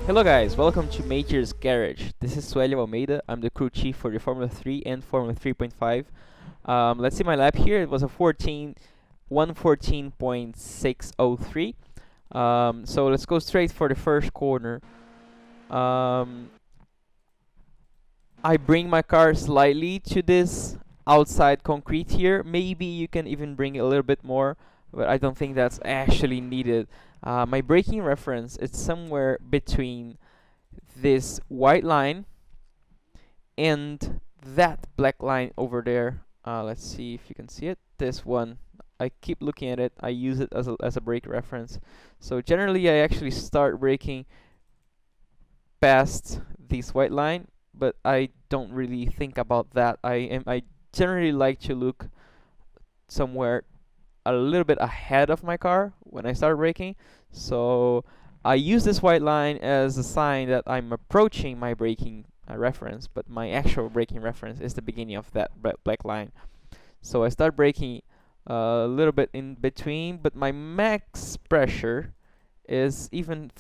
Hello guys, welcome to Major's Garage. This is Suellio. I'm the crew chief for the Formula 3 and Formula 3.5. Let's see my lap here. It was a 114.603. So let's go straight for the first corner. I bring my car slightly to this outside concrete here. Maybe you can even bring it a little bit more, but I don't think that's actually needed. My braking reference is somewhere between this white line and that black line over there. Let's see if you can see it. This one. I keep looking at it. I use it as a brake reference. So generally, I actually start braking past this white line, but I don't really think about that. I generally like to look somewhere a little bit ahead of my car when I start braking. So I use this white line as a sign that I'm approaching my braking reference, but my actual braking reference is the beginning of that black line. So I start braking a little bit in between, but my max pressure is even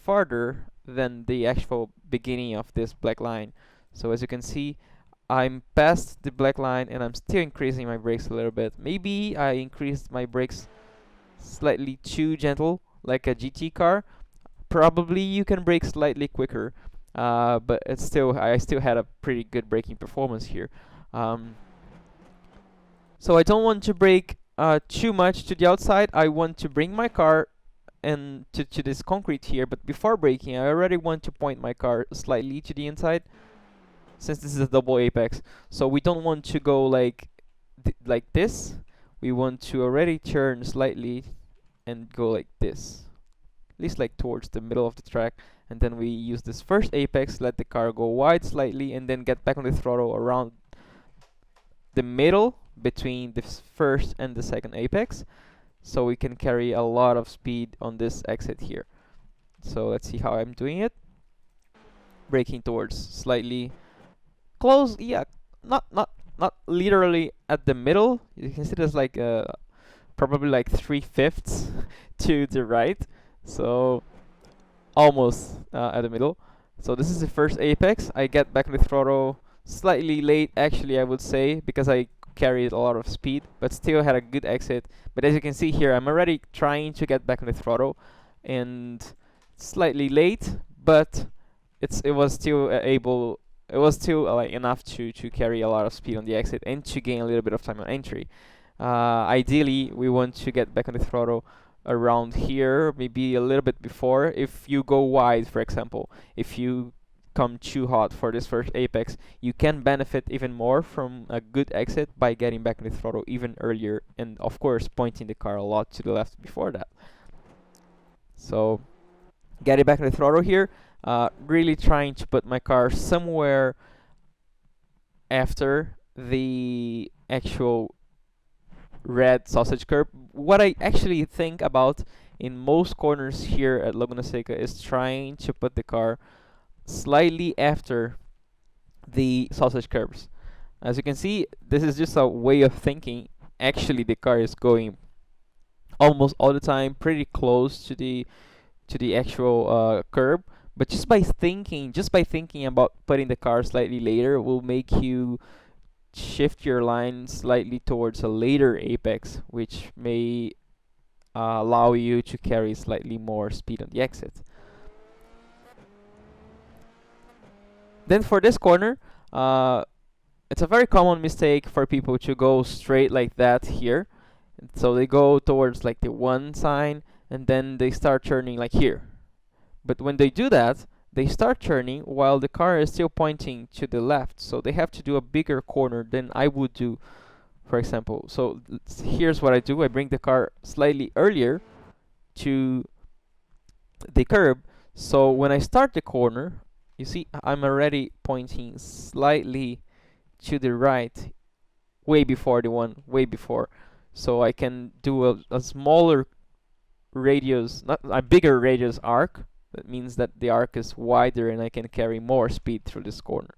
farther than the actual beginning of this black line. So as you can see, I'm past the black line and I'm still increasing my brakes a little bit. Maybe I increased my brakes slightly too gentle, like a GT car. Probably you can brake slightly quicker, but I still had a pretty good braking performance here. So I don't want to brake too much to the outside. I want to bring my car and to this concrete here, but before braking, I already want to point my car slightly to the inside, since this is a double apex. So we don't want to go like this. We want to already turn slightly and go like this, at least like towards the middle of the track, and then we use this first apex, let the car go wide slightly, and then get back on the throttle around the middle between the first and the second apex, so we can carry a lot of speed on this exit here. So let's see how I'm doing it. Braking towards slightly close, yeah, not literally at the middle. You can see there's like probably like 3/5 to the right, so almost at the middle. So this is the first apex. I get back on the throttle slightly late, actually, I would say, because I carried a lot of speed, but still had a good exit. But as you can see here, I'm already trying to get back on the throttle, and slightly late, but it was still like enough to carry a lot of speed on the exit and to gain a little bit of time on entry. Ideally, we want to get back on the throttle around here, maybe a little bit before. If you go wide, for example, if you come too hot for this first apex, you can benefit even more from a good exit by getting back on the throttle even earlier, and of course pointing the car a lot to the left before that. So getting back on the throttle here, really trying to put my car somewhere after the actual red sausage curb. What I actually think about in most corners here at Laguna Seca is trying to put the car slightly after the sausage curbs. As you can see, this is just a way of thinking. Actually, the car is going almost all the time pretty close to the actual curb, but just by thinking about putting the car slightly later will make you shift your line slightly towards a later apex, which may allow you to carry slightly more speed on the exit. Then for this corner, it's a very common mistake for people to go straight like that here. So they go towards like the 1 sign, and then they start turning like here. But when they do that, they start turning while the car is still pointing to the left. So they have to do a bigger corner than I would do, for example. So here's what I do. I bring the car slightly earlier to the curb. So when I start the corner, you see I'm already pointing slightly to the right, way before the one, way before. So I can do a smaller radius, not a bigger radius arc. That means that the arc is wider and I can carry more speed through this corner.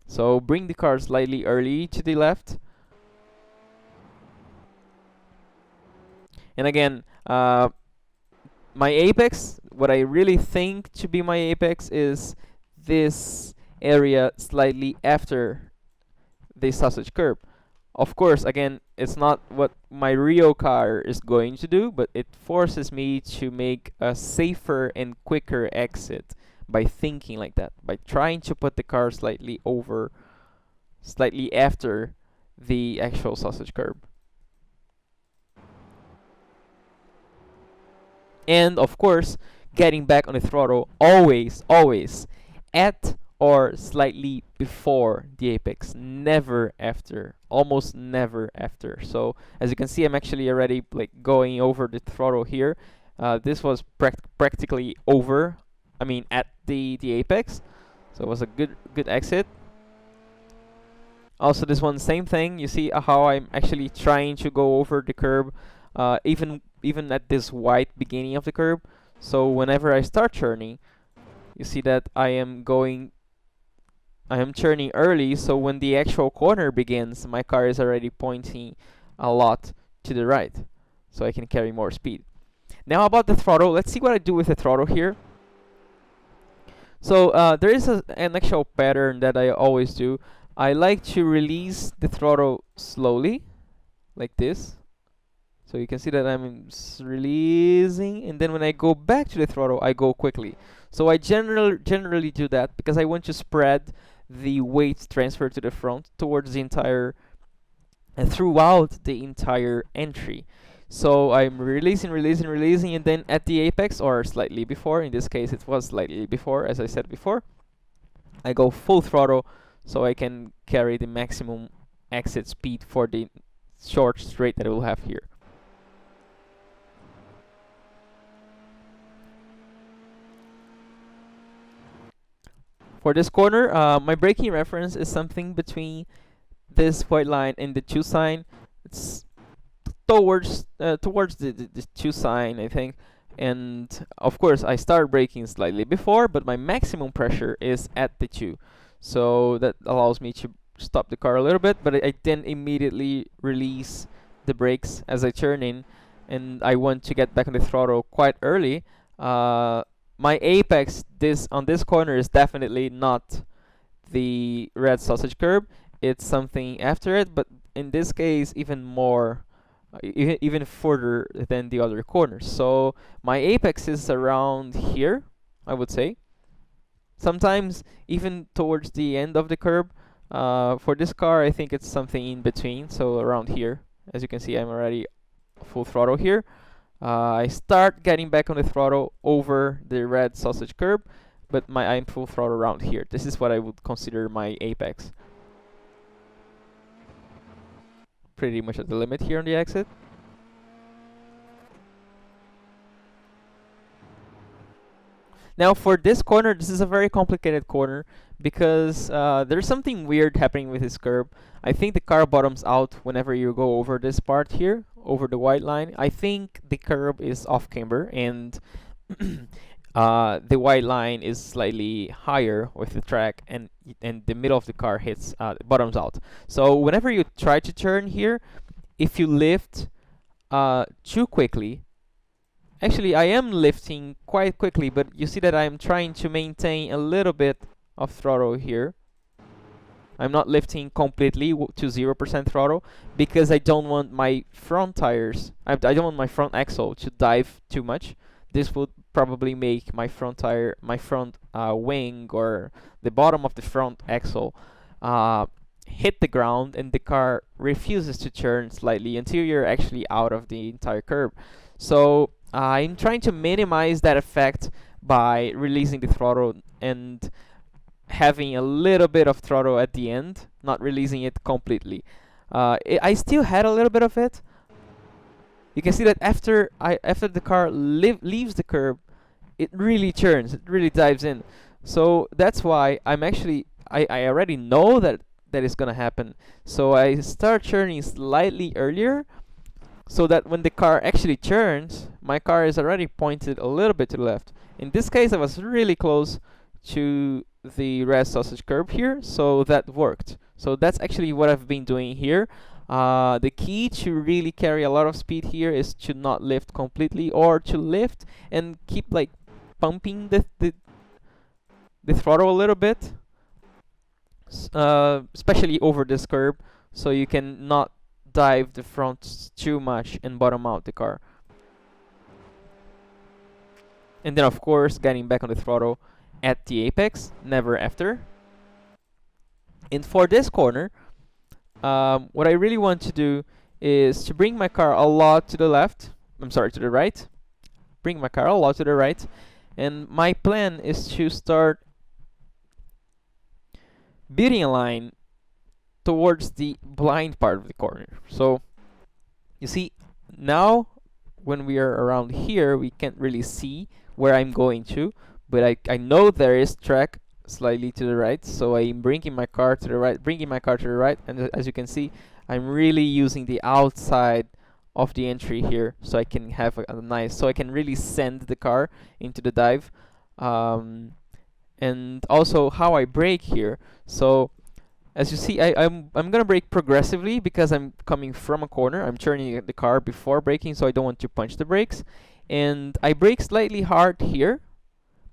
So bring the car slightly early to the left. And again, my apex what I really think to be my apex is this area slightly after the sausage curb. Of course, again, it's not what my Rio car is going to do, but it forces me to make a safer and quicker exit by thinking like that, by trying to put the car slightly over, slightly after the actual sausage curb. And of course, getting back on the throttle always, always at or slightly before the apex, never after, almost never after. So as you can see, I'm actually already like going over the throttle here. This was practically over, I mean at the apex, so it was a good exit. Also this one, same thing, you see how I'm actually trying to go over the curb, even at this white beginning of the curb. So whenever I start turning, you see that I am turning early, so when the actual corner begins, my car is already pointing a lot to the right, so I can carry more speed. Now about the throttle, let's see what I do with the throttle here. So there is an actual pattern that I always do. I like to release the throttle slowly, like this. So you can see that I'm releasing, and then when I go back to the throttle, I go quickly. So I generally do that because I want to spread the weight transfer to the front towards the entire, and throughout the entire entry. So I'm releasing, and then at the apex, or slightly before, in this case it was slightly before, as I said before, I go full throttle so I can carry the maximum exit speed for the short straight that I will have here. For this corner, my braking reference is something between this white line and the 2 sign. It's towards the 2 sign, I think. And of course, I start braking slightly before, but my maximum pressure is at the 2. So that allows me to stop the car a little bit, but I then immediately release the brakes as I turn in, and I want to get back on the throttle quite early. My apex on this corner is definitely not the red sausage curb. It's something after it, but in this case even more, even further than the other corners. So my apex is around here, I would say. Sometimes even towards the end of the curb. For this car, I think it's something in between, so around here. As you can see, I'm already full throttle here. I start getting back on the throttle over the red sausage curb, but I'm full throttle around here. This is what I would consider my apex. Pretty much at the limit here on the exit. Now for this corner, this is a very complicated corner because there's something weird happening with this curb. I think the car bottoms out whenever you go over this part here, over the white line. I think the curb is off camber and the white line is slightly higher with the track, and the middle of the car hits bottoms out. So whenever you try to turn here, if you lift too quickly, actually I am lifting quite quickly, but you see that I'm trying to maintain a little bit of throttle here. I'm not lifting completely to 0% throttle because I don't want my front tires, I don't want my front axle to dive too much. This would probably make my front tire, my front wing, or the bottom of the front axle hit the ground, and the car refuses to turn slightly until you're actually out of the entire curb. So I'm trying to minimize that effect by releasing the throttle and having a little bit of throttle at the end, not releasing it completely. I still had a little bit of it. You can see that after the car leaves the curb, it really turns, it really dives in. So that's why I'm actually, I already know that is gonna happen. So I start turning slightly earlier, so that when the car actually turns, my car is already pointed a little bit to the left. In this case, I was really close to the red sausage curb here, so that worked. So that's actually what I've been doing here. The key to really carry a lot of speed here is to not lift completely, or to lift and keep like pumping the throttle a little bit, especially over this curb, so you can not dive the front too much and bottom out the car. And then of course getting back on the throttle at the apex, never after. And for this corner, what I really want to do is to bring my car a lot to the left. I'm sorry, to the right. Bring my car a lot to the right. And my plan is to start building a line towards the blind part of the corner. So you see, now when we are around here, we can't really see where I'm going to, but I know there is track slightly to the right, so I'm bringing my car to the right, and as you can see, I'm really using the outside of the entry here, so I can have a nice, so I can really send the car into the dive. And also how I brake here. So as you see, I'm gonna brake progressively because I'm coming from a corner. I'm turning the car before braking, so I don't want to punch the brakes. And I brake slightly hard here,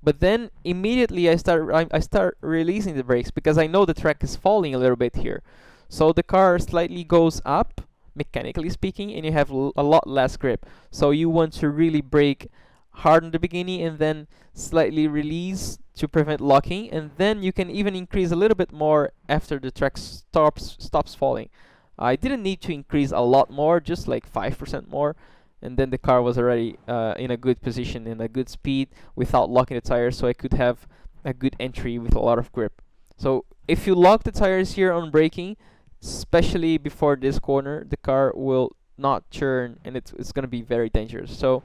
but then immediately I start releasing the brakes because I know the track is falling a little bit here. So the car slightly goes up, mechanically speaking, and you have a lot less grip. So you want to really brake hard in the beginning and then slightly release to prevent locking, and then you can even increase a little bit more after the track stops falling. I didn't need to increase a lot more, just like 5% more, and then the car was already in a good position, in a good speed, without locking the tires, so I could have a good entry with a lot of grip. So if you lock the tires here on braking, especially before this corner, the car will not turn, and it's gonna be very dangerous. So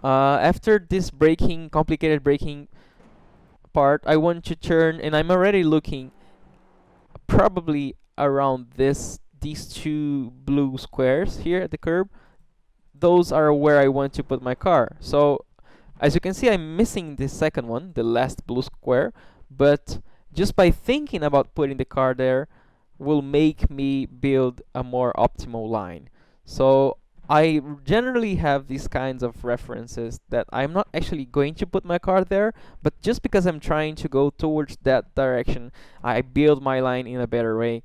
after this complicated braking part, I want to turn, and I'm already looking probably around these two blue squares here at the curb. Those are where I want to put my car. So as you can see, I'm missing the second one, the last blue square, but just by thinking about putting the car there will make me build a more optimal line. So I generally have these kinds of references that I'm not actually going to put my car there, but just because I'm trying to go towards that direction, I build my line in a better way.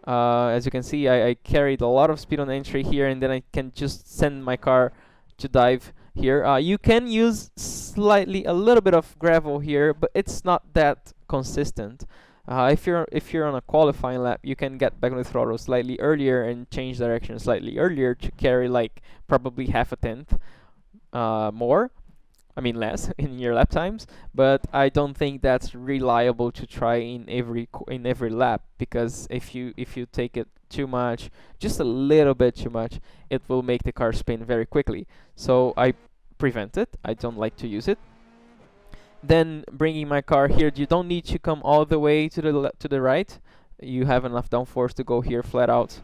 As you can see, I carried a lot of speed on entry here, and then I can just send my car to dive here. You can use a little bit of gravel here, but it's not that consistent. If you're on a qualifying lap, you can get back on the throttle slightly earlier and change direction slightly earlier to carry like probably half a tenth more. I mean less in your lap times, but I don't think that's reliable to try in every lap, because if you take it too much, just a little bit too much, it will make the car spin very quickly. So I prevent it. I don't like to use it. Then bringing my car here, you don't need to come all the way to the right. You have enough downforce to go here flat out.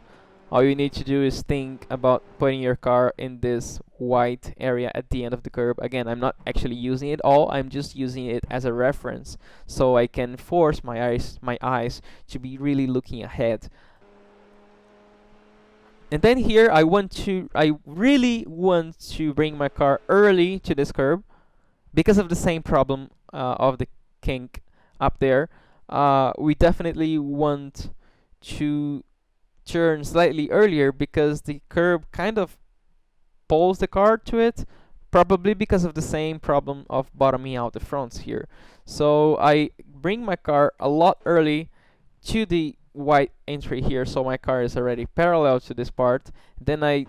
All you need to do is think about putting your car in this white area at the end of the curb. Again, I'm not actually using it all, I'm just using it as a reference, so I can force my eyes to be really looking ahead. And then here I really want to bring my car early to this curb, because of the same problem of the kink up there. We definitely want to turn slightly earlier because the curb kind of pulls the car to it, probably because of the same problem of bottoming out the fronts here. So I bring my car a lot early to the white entry here, so my car is already parallel to this part. Then I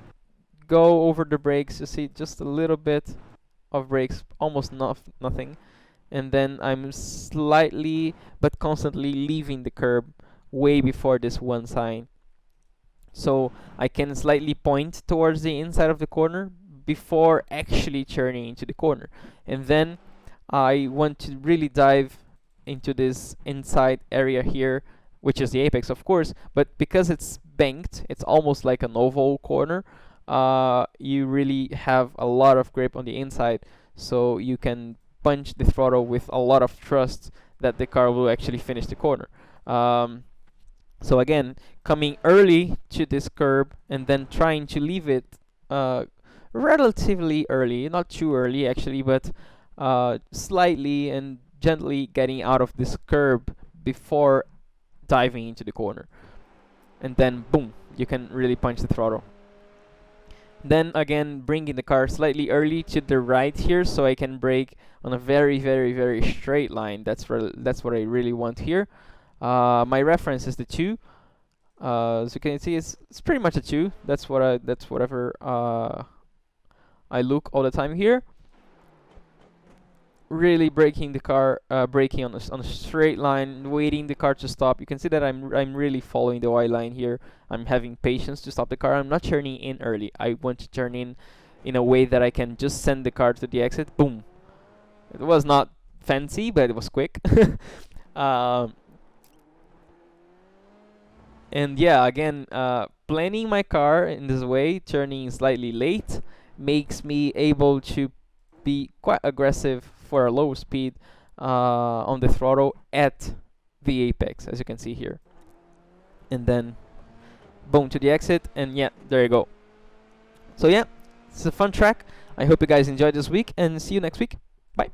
go over the brakes, you see just a little bit of brakes, almost nothing, and then I'm slightly but constantly leaving the curb way before this one sign, so I can slightly point towards the inside of the corner before actually turning into the corner. And then I want to really dive into this inside area here, which is the apex of course, but because it's banked, it's almost like an oval corner. You really have a lot of grip on the inside, so you can punch the throttle with a lot of trust that the car will actually finish the corner. So again, coming early to this curb and then trying to leave it relatively early, not too early actually, but slightly and gently getting out of this curb before diving into the corner. And then boom, you can really punch the throttle. Then again, bringing the car slightly early to the right here, so I can brake on a very straight line. That's what I really want here. My reference is the 2. As you can see, it's pretty much a 2. That's whatever I look all the time here. Really braking the car, braking on a straight line, waiting the car to stop. You can see that I'm really following the white line here. I'm having patience to stop the car. I'm not turning in early. I want to turn in a way that I can just send the car to the exit. Boom. It was not fancy, but it was quick. And yeah, again, planning my car in this way, turning slightly late, makes me able to be quite aggressive for a low speed on the throttle at the apex, as you can see here. And then boom to the exit, and yeah, there you go. So yeah, it's a fun track. I hope you guys enjoyed this week, and see you next week. Bye.